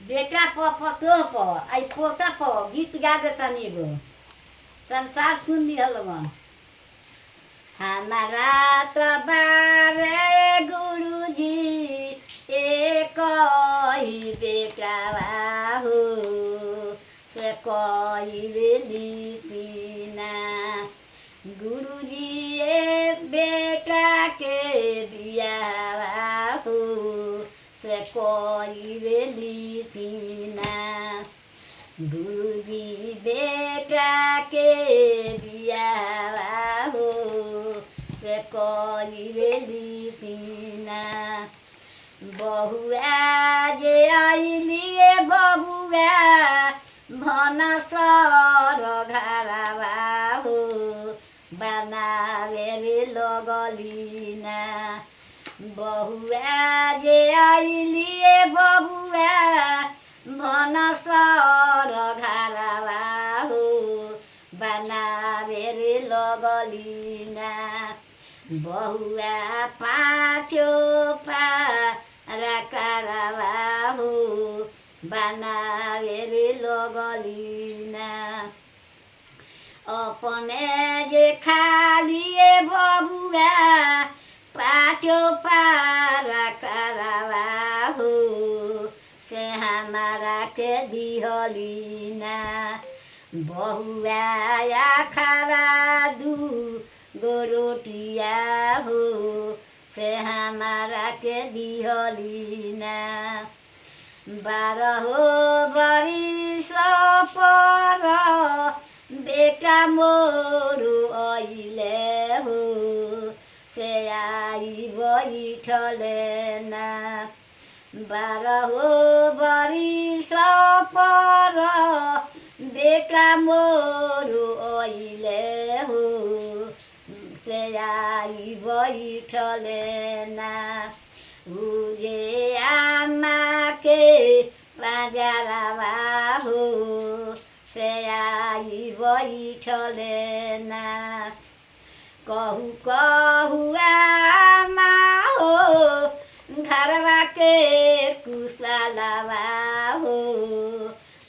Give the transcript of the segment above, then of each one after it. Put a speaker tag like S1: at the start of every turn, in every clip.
S1: बेटा पर पतोह पर आई पोता पर गीत गा देता एगो संसार सुन लिहल बन। हमारा तो बारे गुरुजी एक ही बेटा हो से कोई लिपीना गुरुजी एक बेटा के बिया हो से कोई लिपीना गुरुजी बेटा के बिया हो से कोई लिपीना बहुआ जे आइलिए बबुआ भनसर घरवा हो बनावे रे लगलिना बहुआ जे आइलिए बबुआ भनसर घरवा हो बनावे रे लगलिना बहुआ पाछो पारा करवा हो बनावे रे लगलिना अपने जे खालिए बबुआ पाछो पारा करवा हो से हमारा के दिहलिना बहुआ आखरा दू गोरोटिया हो से हमारा के दिहलिना 12 बरिस पर बेटा मोरू आइले हो से आई बैठले ना 12 बरिस पर बेटा मोरू आइले हो से आई बैठले ना उजे आमा के पाजरवा हो से आई बैठले ना कहू कहू आमा हो घरवा के कुशलवा हो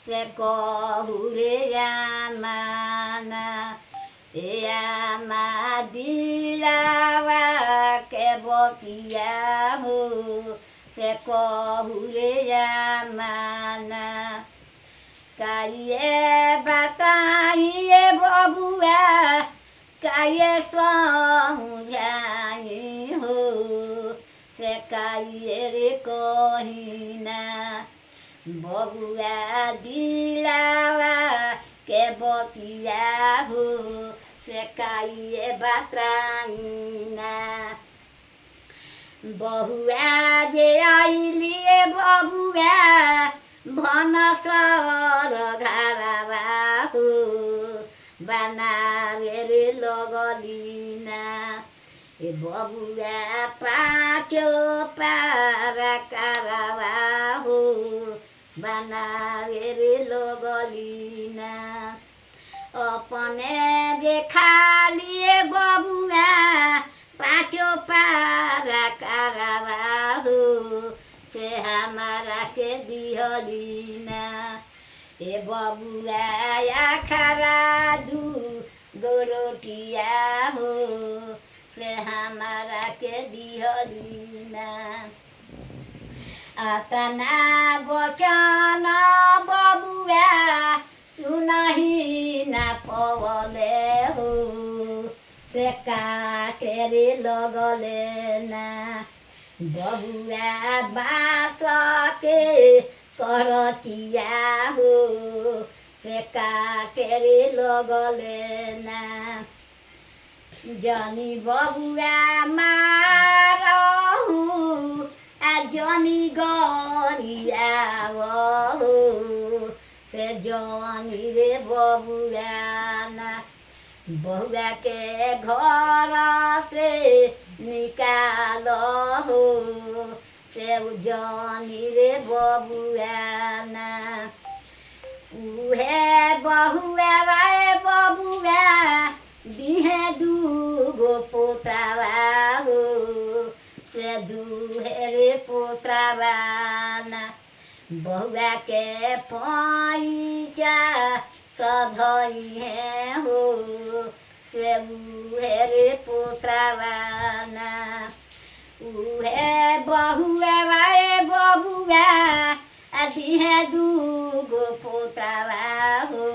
S1: से कहू रे आमा ना ए आमा दिलावा के बतिया हो से कहू रे आमा ना काये बताइए बबुआ काये समझाई हो से काये रे कहिना बबुआ दिलावा के बतिया हो से काये बताइना बहुआ जे आइलिए बबुआ भनसर घरवा हो बनावे रे लगलिना ए बबुआ पाछो पारा करवा हो बनावे रे लगलिना अपने जे खालिए बबुआ पाछो पारा करवा हो से हमारा के दिहलिना ए बबुआ आखरा दू गोरोटिया हो से हमारा के दिहलिना अतना बचन बबुआ सुनही ना पवले हो से काटे रे लगले ना बबुआ बास के करचिया हो से काटे रे लगले ना जनी बबुआ मारहु आ जनी गरियाव हो से जनी रे बबुआ ना बहुआ के घर से निकाल हो से जनी रे बबुआ ना उहे बहुआ रे बबुआ दिहे दूगो पोतावा हो से दूहे रे पोतावा ना बहुआ के पैसा सधई है हो से उहे रे पुत्रवाना उहे बहुआ वाए बहुआ अधी है दूगो पुत्रवा हो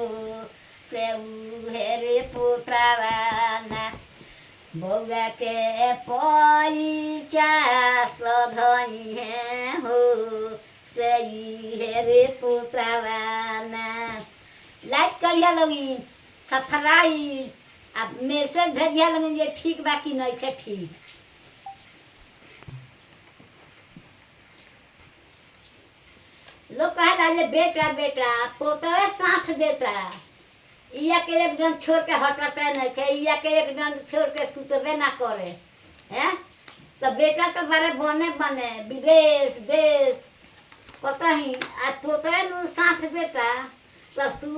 S1: से उहे रे पुत्रवाना बहुआ के पैसा सधई है हो सही है रे पुत्रवाना लाइट करिया लगी सफराई अब मैसेज भेजिया लगी ये ठीक बाकी नहीं थे ठीक लोग कहा जे बेटा बेटा पोता साथ देता इया के एक जन छोड़ के हटता नहीं थे इया के एक जन छोड़ के सुतबे ना करे हैं तो बेटा तो बारे बने बने विदेश देश कतही आ पोता नु साथ देता तो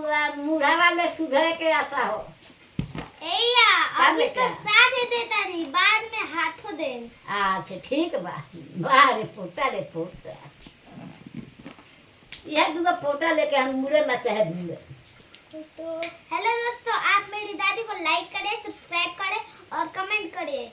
S1: मुढ़ा वाले सुधरे के आशा हो
S2: एया अभी तो साथ देता नहीं बाद में हाथों दे
S1: अच्छा ठीक बा वाह रे पोता यह दूगो पोता लेके हम मुड़े में चाहे भूले
S2: दोस्तों हेलो दोस्तों आप मेरी दादी को लाइक करें सब्सक्राइब करें और कमेंट करें।